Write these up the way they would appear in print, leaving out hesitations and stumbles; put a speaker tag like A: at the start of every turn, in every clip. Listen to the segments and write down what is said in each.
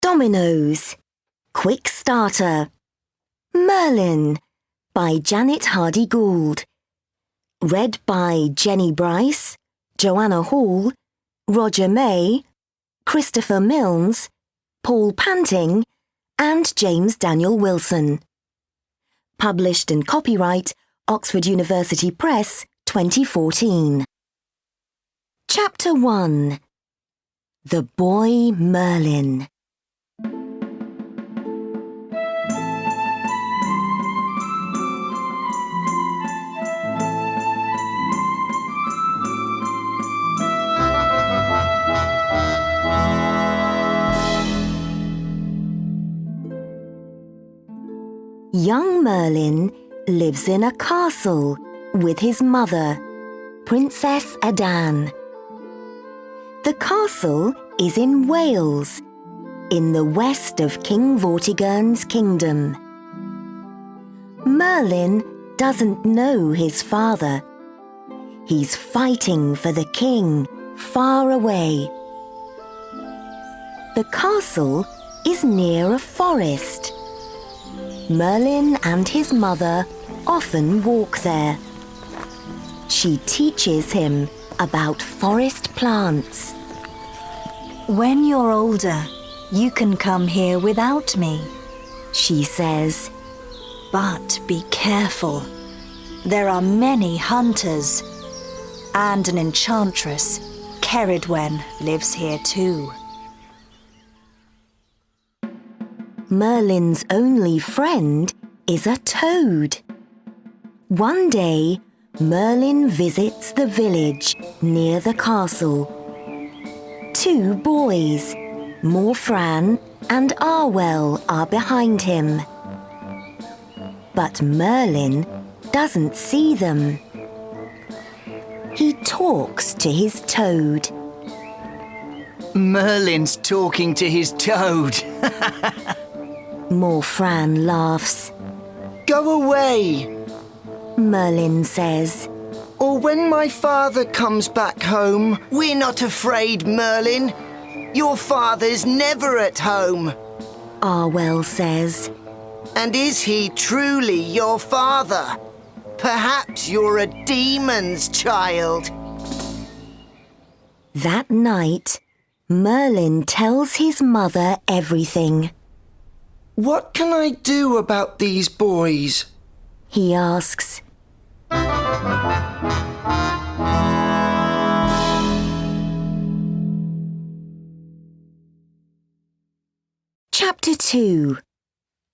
A: Dominoes, Quick Starter, Merlin by Janet Hardy Gould. Read by Jenny Bryce, Joanna Hall, Roger May, Christopher Milnes, Paul Panting, and James Daniel Wilson. Published in copyright Oxford University Press 2014. Chapter 1. The Boy Merlin. Young Merlin lives in a castle with his mother, Princess Adan. The castle is in Wales, in the west of King Vortigern's kingdom. Merlin doesn't know his father. He's fighting for the king far away. The castle is near a forest. Merlin and his mother often walk there. She teaches him about forest plants.
B: When you're older, you can come here without me,
A: she says.
B: But be careful. There are many hunters, and an enchantress, Ceridwen, lives here too.
A: Merlin's only friend is a toad. One day, Merlin visits the village near the castle. Two boys, Morfran and Arwell, are behind him. But Merlin doesn't see them. He talks to his toad.
C: Merlin's talking to his toad.
A: Morfran laughs.
C: Go away,
A: Merlin says.
C: or when my father comes back home. We're not afraid, Merlin. Your father's never at home.
A: Arwell says.
C: And is he truly your father? Perhaps you're a demon's child.
A: That night, Merlin tells his mother everything.
D: What can I do about these boys?
A: He asks. Chapter 2.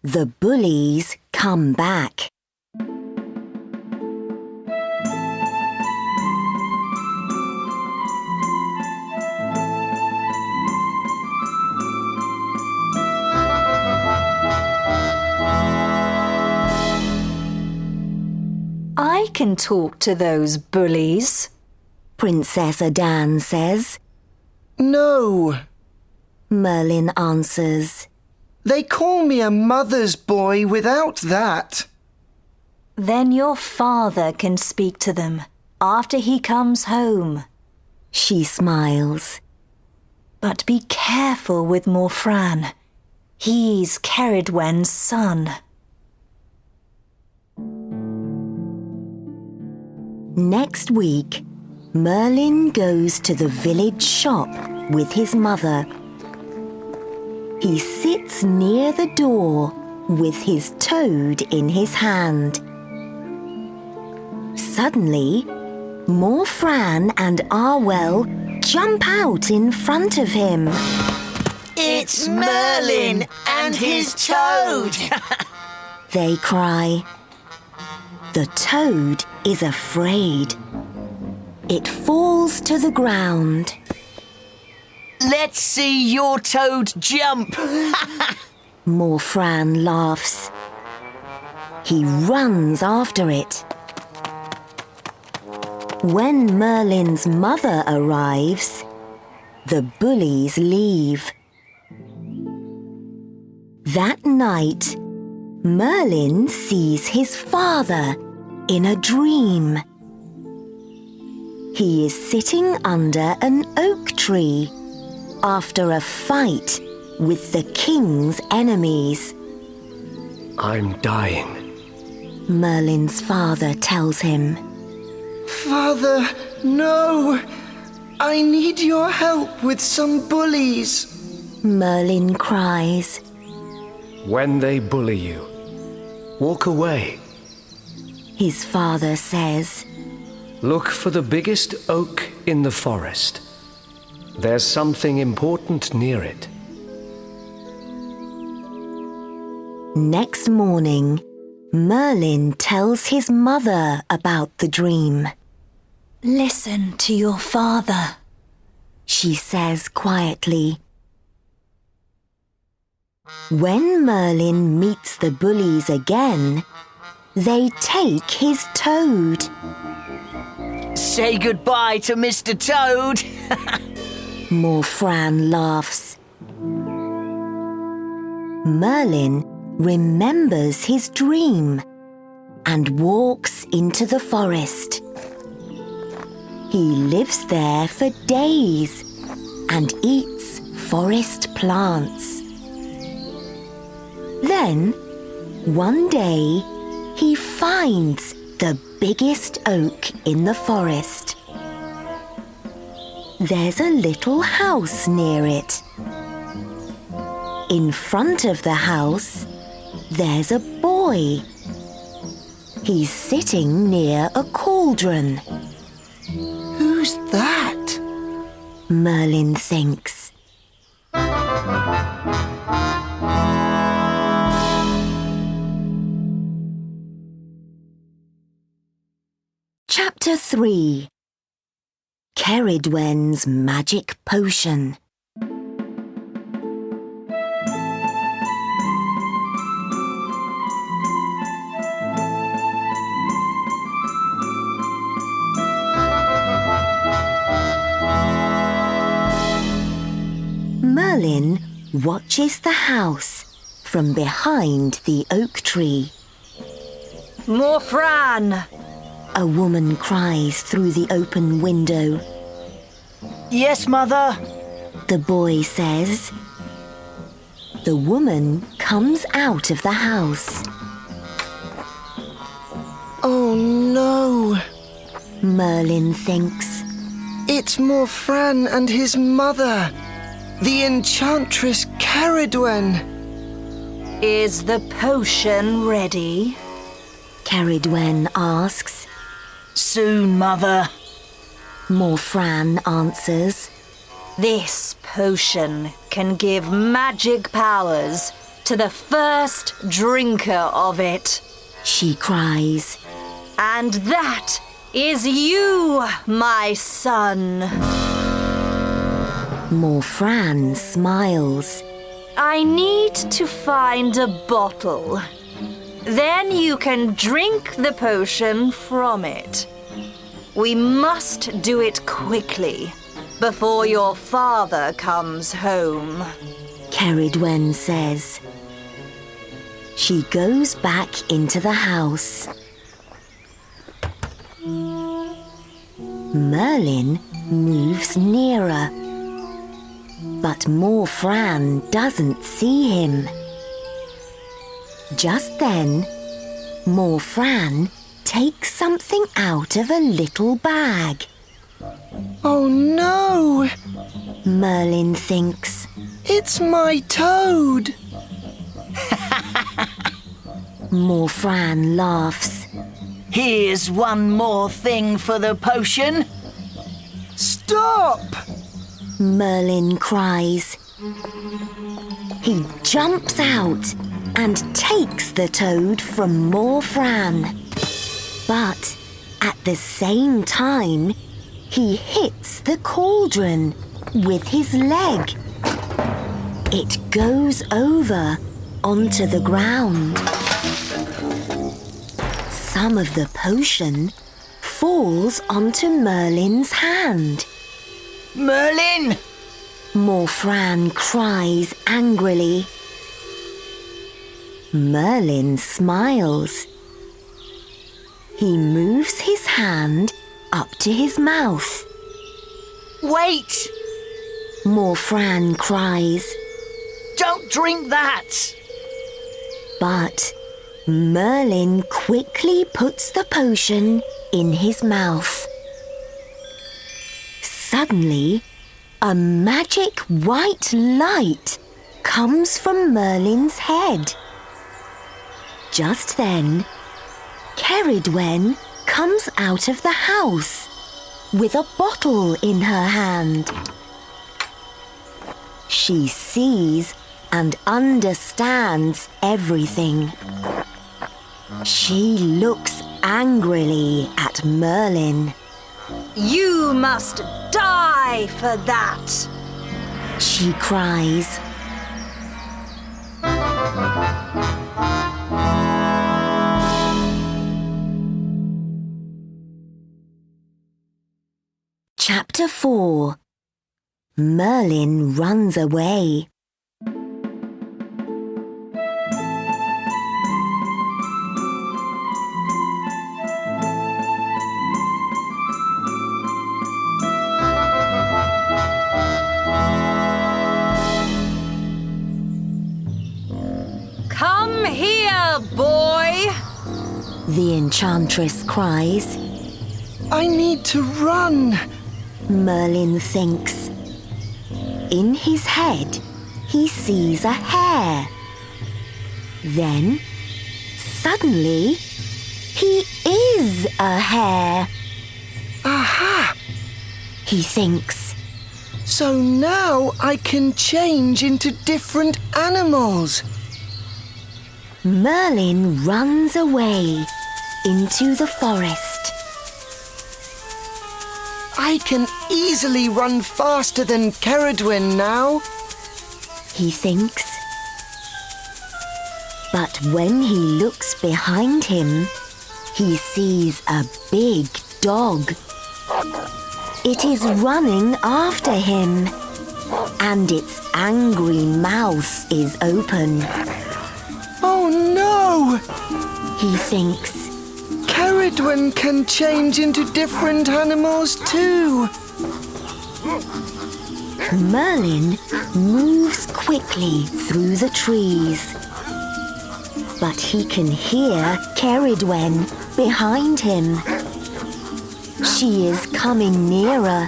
A: The Bullies Come Back.
B: I can talk to those bullies,
A: Princess Adan says.
D: No,
A: Merlin answers.
D: they call me a mother's boy without that.
B: Then your father can speak to them after he comes home.
A: She smiles.
B: But be careful with Morfran. He's Ceridwen's son.
A: Next week, Merlin goes to the village shop with his mother. He sits near the door with his toad in his hand. Suddenly, Morfran and Arwell jump out in front of him.
C: It's Merlin and his toad!
A: They cry. The toad is afraid. It falls to the ground.
C: Let's see your toad jump!
A: Morfran laughs. He runs after it. When Merlin's mother arrives, the bullies leave. That night, Merlin sees his father in a dream. He is sitting under an oak tree after a fight with the king's enemies.
E: I'm dying,
A: Merlin's father tells him.
D: Father, no! I need your help with some bullies.
A: Merlin cries.
E: When they bully you, walk away.
A: His father says.
E: Look for the biggest oak in the forest. There's something important near it.
A: Next morning, Merlin tells his mother about the dream.
B: Listen to your father,
A: She says quietly. When Merlin meets the bullies again, they take his toad.
C: Say goodbye to Mr. Toad.
A: Morfran laughs. Merlin remembers his dream and walks into the forest. He lives there for days and eats forest plants. Then, one day, he finds the biggest oak in the forest. There's a little house near it. In front of the house, there's a boy. He's sitting near a cauldron.
D: Who's that?
A: Merlin thinks. Chapter 3. Ceridwen's Magic Potion. Merlin watches the house from behind the oak tree.
B: Morfran!
A: A woman cries through the open window.
C: Yes, Mother.
A: The boy says. The woman comes out of the house.
D: Oh no!
A: Merlin thinks.
D: It's Morfran and his mother, the enchantress Ceridwen.
B: Is the potion ready?
A: Ceridwen asks.
C: Soon, Mother.
A: Morfran answers.
B: This potion can give magic powers to the first drinker of it.
A: She cries.
B: And that is you, my son.
A: Morfran smiles.
B: I need to find a bottle. Then you can drink the potion from it. We must do it quickly, before your father comes home.
A: Ceridwen says. She goes back into the house. Merlin moves nearer, but Morfran doesn't see him. Just then, Morfran takes something out of a little bag.
D: Oh no!
A: Merlin thinks.
D: It's my toad!
A: Morfran laughs.
C: Here's one more thing for the potion.
D: Stop!
A: Merlin cries. He jumps out and takes the toad from Morfran. But at the same time, he hits the cauldron with his leg. It goes over onto the ground. Some of the potion falls onto Merlin's hand.
C: Merlin!
A: Morfran cries angrily. Merlin smiles. He moves his hand up to his mouth.
C: Wait!
A: Morfran cries.
C: not drink that.
A: But Merlin quickly puts the potion in his mouth. Suddenly, a magic white light comes from Merlin's head. Just then, Ceridwen comes out of the house with a bottle in her hand. She sees and understands everything. She looks angrily at Merlin.
B: You must die for that!
A: She cries. Chapter 4. Merlin runs away.
B: Come here, boy!
A: The enchantress cries.
D: I need to run.
A: Merlin thinks. In his head, he sees a hare. Then, suddenly, he is a hare.
D: Aha!
A: He thinks.
D: So now I can change into different animals.
A: Merlin runs away into the forest.
D: I can easily run faster than Ceridwen now.
A: He thinks. But when he looks behind him, he sees a big dog. It is running after him, and its angry mouth is open.
D: Oh no!
A: He thinks.
D: Ceridwen can change into different animals too.
A: Merlin moves quickly through the trees. But he can hear Ceridwen behind him. She is coming nearer.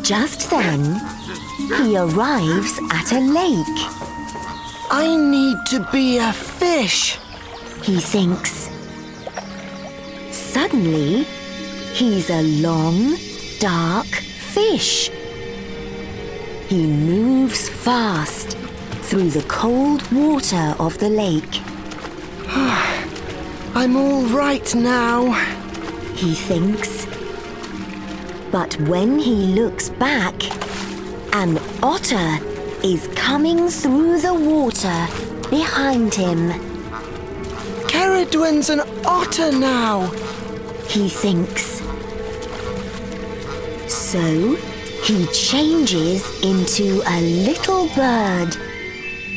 A: Just then, he arrives at a lake.
D: I need to be a fish.
A: He thinks. Suddenly, he's a long, dark fish. He moves fast through the cold water of the lake.
D: I'm all right now.
A: He thinks. But when he looks back, an otter is coming through the water behind him.
D: Ceridwen's an otter now.
A: He thinks. So he changes into a little bird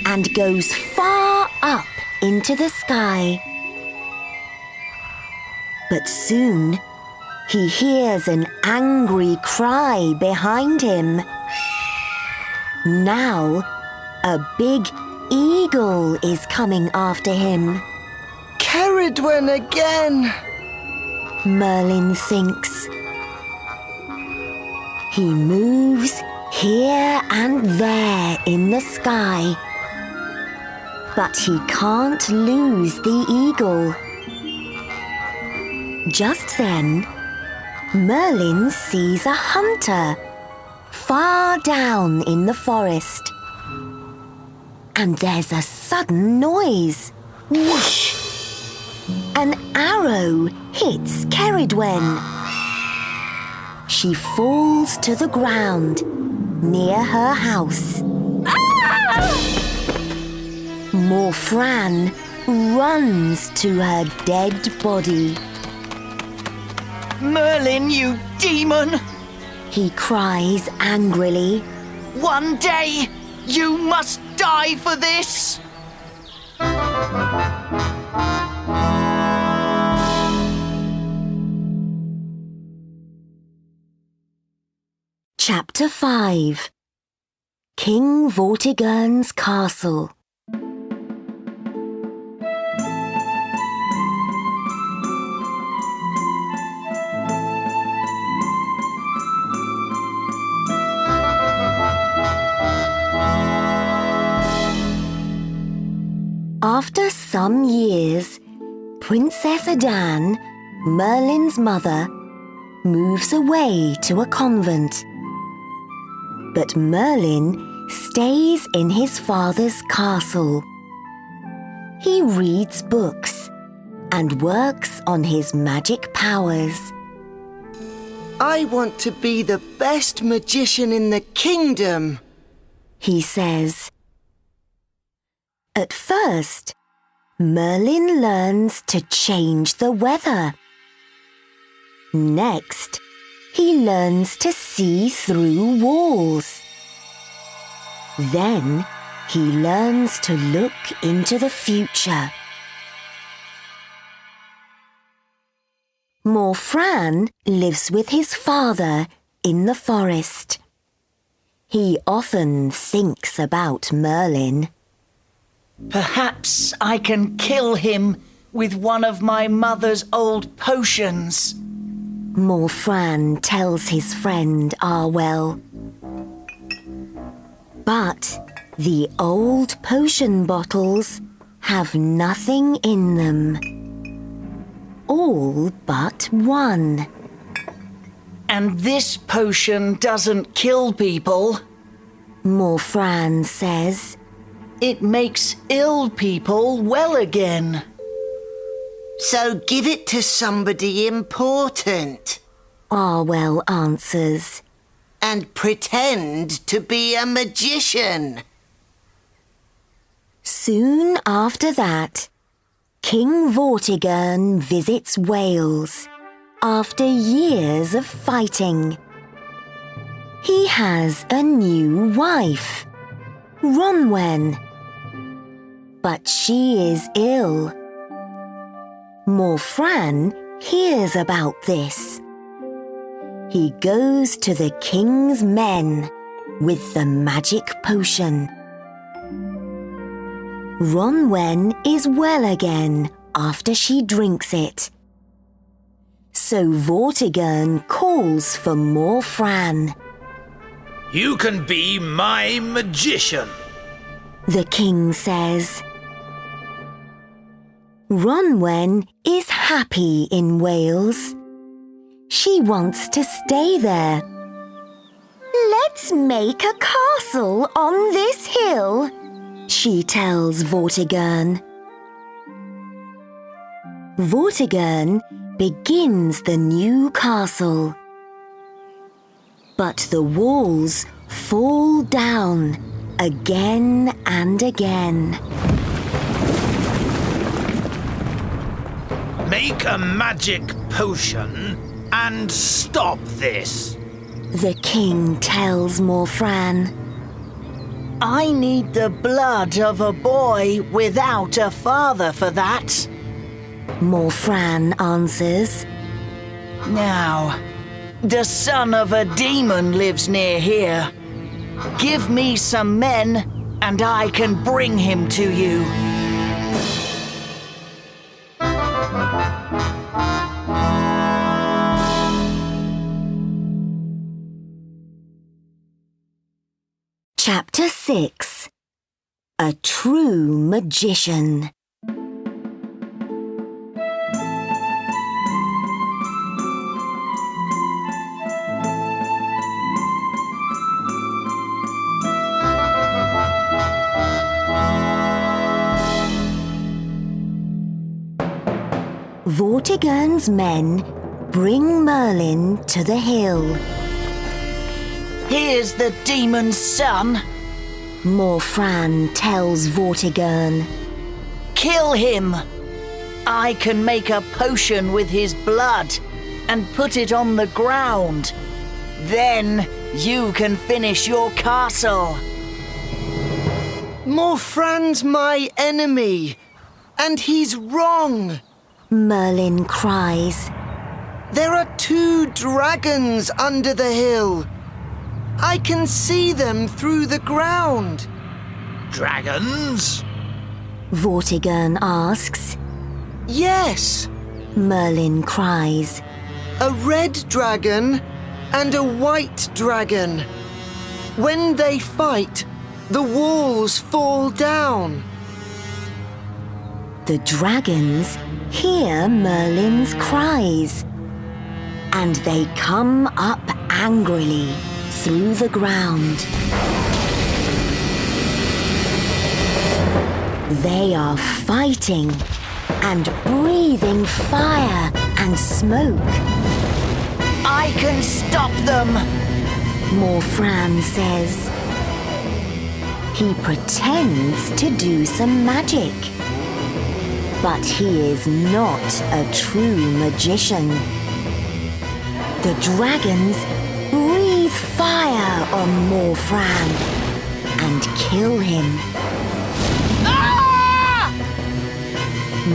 A: and goes far up into the sky. But soon he hears an angry cry behind him. Now a big eagle is coming after him.
D: Ceridwen again.
A: Merlin thinks. He moves here and there in the sky. But he can't lose the eagle. Just then, Merlin sees a hunter far down in the forest. And there's a sudden noise. Whoosh! An arrow hits Ceridwen. She falls to the ground near her house. Morfran runs to her dead body.
C: Merlin, you demon!
A: He cries angrily.
C: One day, you must die for this!
A: Chapter 5. King Vortigern's castle. After some years, Princess Adan, Merlin's mother, moves away to a convent. But Merlin stays in his father's castle. He reads books and works on his magic powers.
D: I want to be the best magician in the kingdom,
A: he says. At first, Merlin learns to change the weather. Next, he learns to see through walls. Then, he learns to look into the future. Morfran lives with his father in the forest. He often thinks about Merlin.
F: Perhaps I can kill him with one of my mother's old potions.
A: Morfran tells his friend Arwell. But the old potion bottles have nothing in them. All but one.
F: And this potion doesn't kill people.
A: Morfran says.
F: It makes ill people well again.
C: So give it to somebody important.
A: Arwell answers.
C: And pretend to be a magician.
A: Soon after that, King Vortigern visits Wales after years of fighting. He has a new wife, Ronwen. But she is ill. Morfran hears about this. He goes to the king's men with the magic potion. Ronwen is well again after she drinks it. So Vortigern calls for Morfran.
G: You can be my magician,
A: the king says. Ronwen is happy in Wales. She wants to stay there. Let's make a castle on this hill, she tells Vortigern. Vortigern begins the new castle. But the walls fall down again and again.
G: make a magic potion and stop this.
A: The king tells Morfran.
F: I need the blood of a boy without a father for that.
A: Morfran answers.
F: Now, the son of a demon lives near here. Give me some men, and I can bring him to you.
A: Chapter 6. A True Magician. Vortigern's men bring Merlin to the hill.
F: Here's the demon's son.
A: Morfran tells Vortigern.
F: Kill him. I can make a potion with his blood and put it on the ground. Then you can finish your castle.
D: Morfran's my enemy, and he's wrong.
A: Merlin cries.
D: There are 2 dragons under the hill. I can see them through the ground.
G: Dragons?
A: Vortigern asks.
D: Yes,
A: Merlin cries.
D: a red dragon and a white dragon. When they fight, the walls fall down.
A: The dragons hear Merlin's cries, and they come up angrily through the ground. They are fighting and breathing fire and smoke.
F: I can stop them!
A: Morfran says. He pretends to do some magic, but he is not a true magician. The dragons breathe fire on Morfran and kill him.
F: Ah!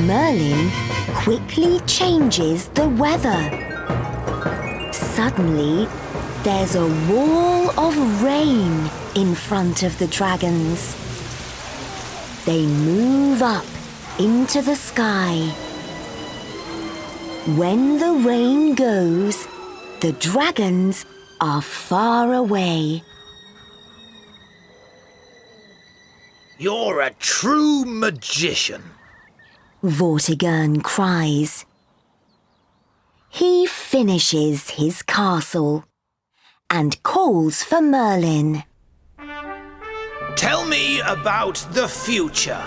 A: Merlin quickly changes the weather. Suddenly, there's a wall of rain in front of the dragons. They move up into the sky. When the rain goes, the dragons are far away.
G: You're a true magician.
A: Vortigern cries. He finishes his castle and calls for Merlin.
G: Tell me about the future.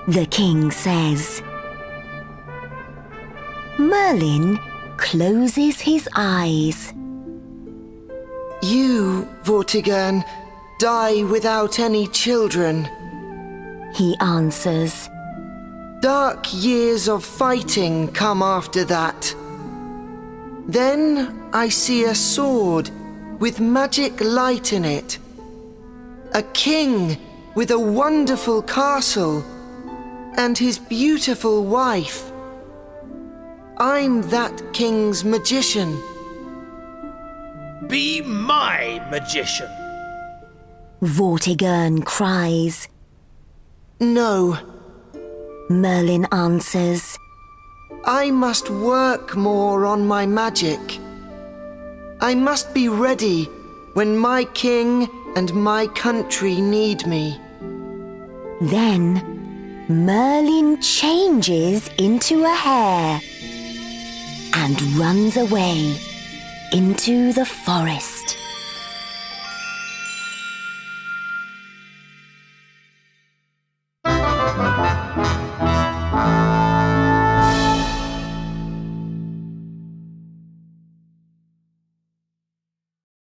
A: The king says. Merlin closes his eyes.
D: You, Vortigern, die without any children.
A: He answers.
D: Dark years of fighting come after that. Then I see a sword with magic light in it. A king with a wonderful castle and his beautiful wife. I'm that king's magician.
G: Be my magician.
A: Vortigern cries.
D: No,
A: Merlin answers.
D: I must work more on my magic. I must be ready when my king and my country need me.
A: Then Merlin changes into a hare and runs away into the forest.